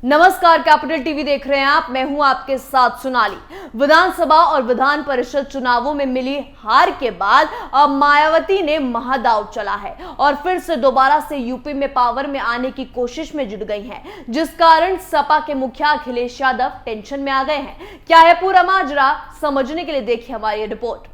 नमस्कार, capital TV देख रहे हैं आप। मैं हूं आपके साथ सोनाली। विधानसभा और विधान परिषद चुनावों में मिली हार के बाद अब मायावती ने महादाव चला है और फिर से दोबारा से यूपी में पावर में आने की कोशिश में जुट गई हैं, जिस कारण सपा के मुखिया अखिलेश यादव टेंशन में आ गए हैं। क्या है पूरा माजरा, समझने के लिए देखिए हमारी रिपोर्ट।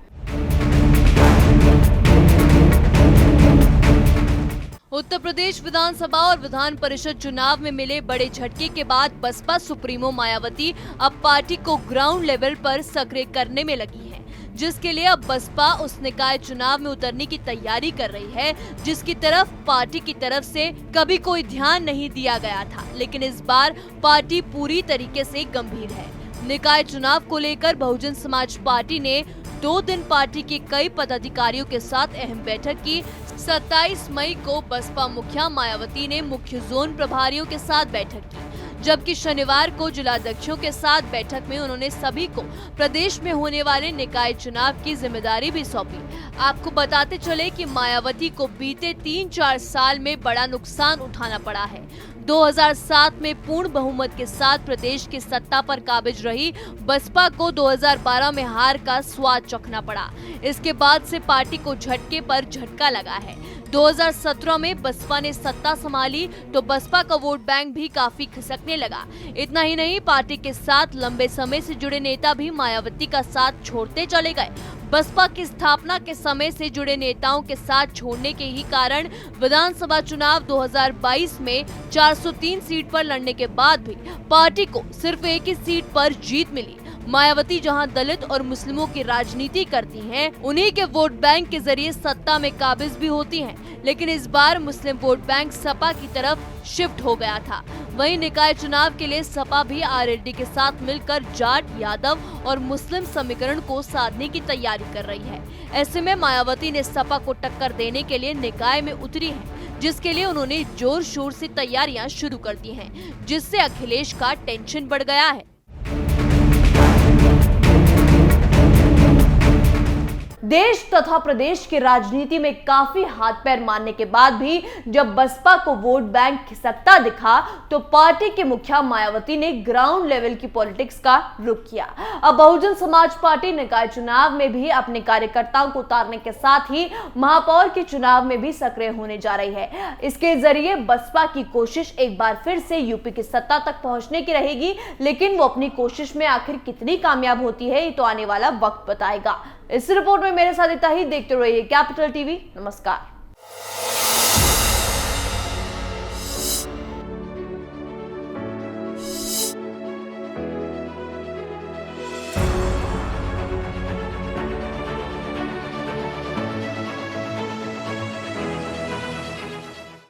उत्तर प्रदेश विधानसभा और विधान परिषद चुनाव में मिले बड़े झटके के बाद बसपा सुप्रीमो मायावती अब पार्टी को ग्राउंड लेवल पर सक्रिय करने में लगी है, जिसके लिए अब बसपा उस निकाय चुनाव में उतरने की तैयारी कर रही है जिसकी तरफ पार्टी की तरफ से कभी कोई ध्यान नहीं दिया गया था। लेकिन इस बार पार्टी पूरी तरीके से गंभीर है। निकाय चुनाव को लेकर बहुजन समाज पार्टी ने 2 दिन पार्टी के कई पदाधिकारियों के साथ अहम बैठक की। 27 मई को बसपा मुखिया मायावती ने मुख्य जोन प्रभारियों के साथ बैठक की, जबकि शनिवार को जिलाध्यक्षों के साथ बैठक में उन्होंने सभी को प्रदेश में होने वाले निकाय चुनाव की जिम्मेदारी भी सौंपी। आपको बताते चले कि मायावती को बीते 3-4 साल में बड़ा नुकसान उठाना पड़ा है। 2007 में पूर्ण बहुमत के साथ प्रदेश की सत्ता पर काबिज रही बसपा को 2012 में हार का स्वाद चखना पड़ा। इसके बाद से पार्टी को झटके पर झटका लगा है। 2017 में बसपा ने सत्ता संभाली तो बसपा का वोट बैंक भी काफी खिसकने लगा। इतना ही नहीं, पार्टी के साथ लंबे समय से जुड़े नेता भी मायावती का साथ छोड़ते चले गए। बसपा की स्थापना के समय से जुड़े नेताओं के साथ छोड़ने के ही कारण विधानसभा चुनाव 2022 में 403 सीट पर लड़ने के बाद भी पार्टी को सिर्फ एक ही सीट पर जीत मिली। मायावती जहां दलित और मुस्लिमों की राजनीति करती हैं, उन्हीं के वोट बैंक के जरिए सत्ता में काबिज भी होती हैं। लेकिन इस बार मुस्लिम वोट बैंक सपा की तरफ शिफ्ट हो गया था। वहीं निकाय चुनाव के लिए सपा भी आरएलडी के साथ मिलकर जाट, यादव और मुस्लिम समीकरण को साधने की तैयारी कर रही है। ऐसे में मायावती ने सपा को टक्कर देने के लिए निकाय में उतरी है, जिसके लिए उन्होंने जोर शोर से तैयारियां शुरू कर दी हैं, जिससे अखिलेश का टेंशन बढ़ गया है। देश तथा प्रदेश की राजनीति में काफी हाथ पैर मारने के बाद भी जब बसपा को वोट बैंक खिसकता दिखा तो पार्टी के मुखिया मायावती ने ग्राउंड लेवल की पॉलिटिक्स का रुख किया। अब बहुजन समाज पार्टी निकाय चुनाव में भी अपने कार्यकर्ताओं को उतारने के साथ ही महापौर के चुनाव में भी सक्रिय होने जा रही है। इसके जरिए बसपा की कोशिश एक बार फिर से यूपी की सत्ता तक पहुंचने की रहेगी, लेकिन वो अपनी कोशिश में आखिर कितनी कामयाब होती है ये तो आने वाला वक्त बताएगा। इस रिपोर्ट में मेरे साथ इतना ही। देखते रहिए कैपिटल टीवी। नमस्कार।